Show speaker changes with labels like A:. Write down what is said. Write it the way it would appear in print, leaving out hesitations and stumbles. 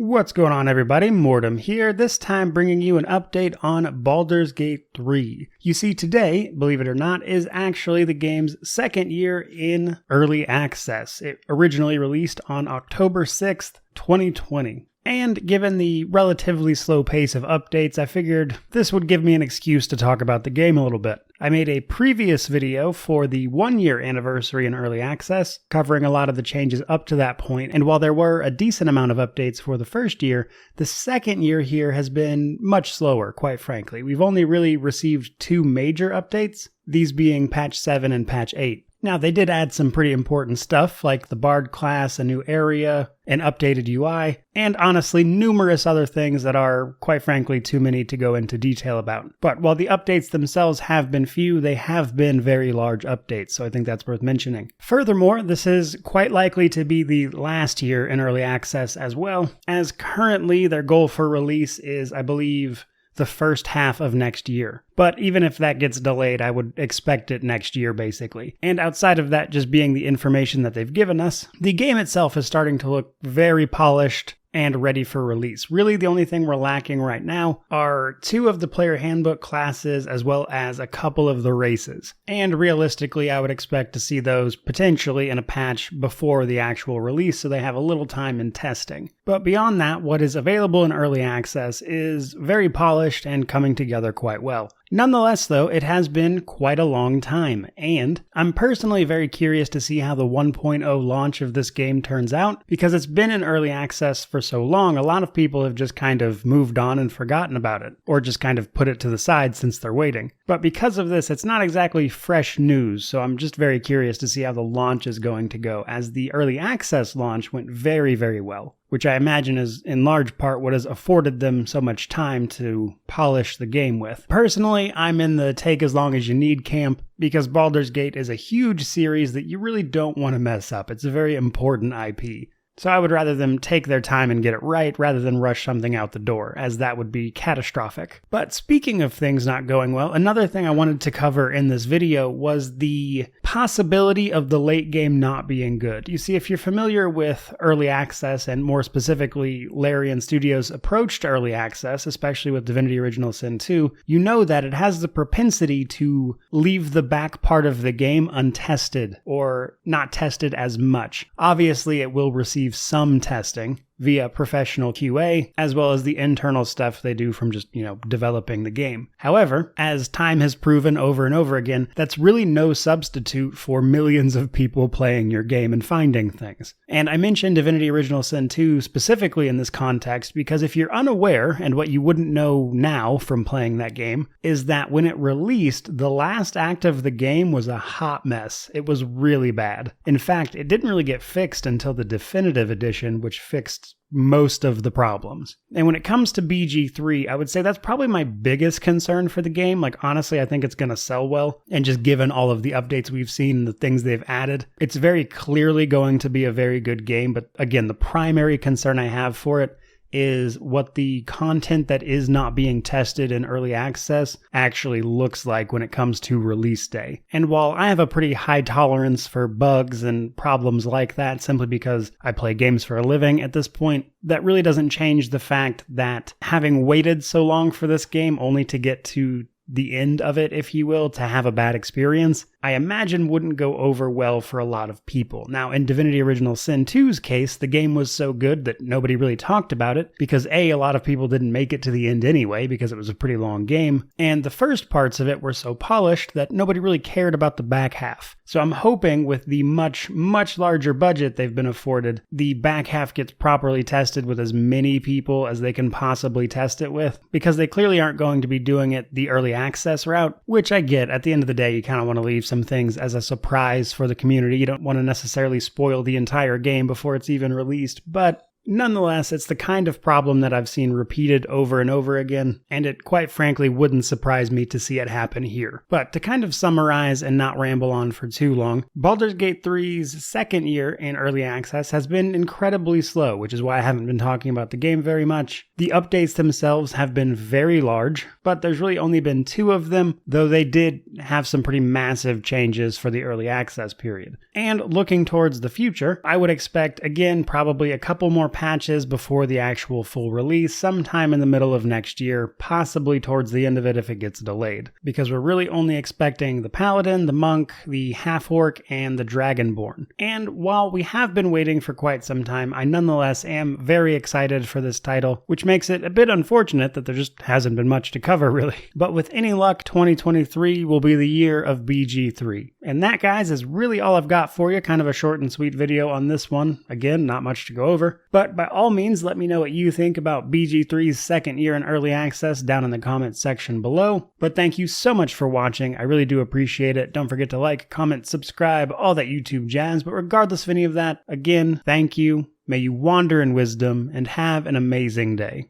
A: What's going on, everybody? Mortem here, this time bringing you an update on Baldur's Gate 3. You see, today, believe it or not, is actually the game's second year in early access. It originally released on October 6th, 2020. And given the relatively slow pace of updates, I figured this would give me an excuse to talk about the game a little bit. I made a previous video for the 1-year anniversary in early access, covering a lot of the changes up to that point, and while there were a decent amount of updates for the first year, the second year here has been much slower, quite frankly. We've only really received 2 major updates, these being Patch 7 and Patch 8. Now, they did add some pretty important stuff, like the Bard class, a new area, an updated UI, and honestly, numerous other things that are, quite frankly, too many to go into detail about. But while the updates themselves have been few, they have been very large updates, so I think that's worth mentioning. Furthermore, this is quite likely to be the last year in early access as well, as currently their goal for release is, I believe, the first half of next year. But even if that gets delayed, I would expect it next year, basically. And outside of that just being the information that they've given us, the game itself is starting to look very polished and ready for release. Really, the only thing we're lacking right now are 2 of the player handbook classes as well as a couple of the races. And realistically, I would expect to see those potentially in a patch before the actual release, so they have a little time in testing. But beyond that, what is available in early access is very polished and coming together quite well. Nonetheless, though, it has been quite a long time, and I'm personally very curious to see how the 1.0 launch of this game turns out, because it's been in early access for so long, a lot of people have just kind of moved on and forgotten about it, or just kind of put it to the side since they're waiting. But because of this, it's not exactly fresh news, so I'm just very curious to see how the launch is going to go, as the early access launch went very, very well, which I imagine is in large part what has afforded them so much time to polish the game with. Personally, I'm in the take as long as you need camp, because Baldur's Gate is a huge series that you really don't want to mess up. It's a very important IP. So I would rather them take their time and get it right rather than rush something out the door, as that would be catastrophic. But speaking of things not going well, another thing I wanted to cover in this video was the possibility of the late game not being good. You see, if you're familiar with early access, and more specifically Larian Studios' approach to early access, especially with Divinity Original Sin 2, you know that it has the propensity to leave the back part of the game untested, or not tested as much. Obviously, it will receive some testing via professional QA, as well as the internal stuff they do from just, developing the game. However, as time has proven over and over again, that's really no substitute for millions of people playing your game and finding things. And I mentioned Divinity Original Sin 2 specifically in this context because if you're unaware, and what you wouldn't know now from playing that game, is that when it released, the last act of the game was a hot mess. It was really bad. In fact, it didn't really get fixed until the definitive edition, which fixed most of the problems. And when it comes to BG3, I would say that's probably my biggest concern for the game. Honestly, I think it's going to sell well. And just given all of the updates we've seen and the things they've added, it's very clearly going to be a very good game. But again, the primary concern I have for it is what the content that is not being tested in early access actually looks like when it comes to release day. And while I have a pretty high tolerance for bugs and problems like that simply because I play games for a living at this point, that really doesn't change the fact that having waited so long for this game only to get to the end of it, if you will, to have a bad experience, I imagine wouldn't go over well for a lot of people. Now, in Divinity Original Sin 2's case, the game was so good that nobody really talked about it, because A, a lot of people didn't make it to the end anyway, because it was a pretty long game, and the first parts of it were so polished that nobody really cared about the back half. So I'm hoping with the much, much larger budget they've been afforded, the back half gets properly tested with as many people as they can possibly test it with, because they clearly aren't going to be doing it the early access route, which I get. At the end of the day, you kind of want to leave some things as a surprise for the community. You don't want to necessarily spoil the entire game before it's even released, but nonetheless, it's the kind of problem that I've seen repeated over and over again, and it quite frankly wouldn't surprise me to see it happen here. But to kind of summarize and not ramble on for too long, Baldur's Gate 3's second year in early access has been incredibly slow, which is why I haven't been talking about the game very much. The updates themselves have been very large, but there's really only been 2 of them, though they did have some pretty massive changes for the early access period. And looking towards the future, I would expect, again, probably a couple more patches before the actual full release sometime in the middle of next year, possibly towards the end of it if it gets delayed, because we're really only expecting the Paladin, the Monk, the Half-Orc, and the Dragonborn. And while we have been waiting for quite some time, I nonetheless am very excited for this title, which makes it a bit unfortunate that there just hasn't been much to cover really. But with any luck, 2023 will be the year of BG3. And that, guys, is really all I've got for you. Kind of a short and sweet video on this one. Again, not much to go over. But by all means, let me know what you think about BG3's second year in early access down in the comments section below. But thank you so much for watching. I really do appreciate it. Don't forget to like, comment, subscribe, all that YouTube jazz. But regardless of any of that, again, thank you. May you wander in wisdom and have an amazing day.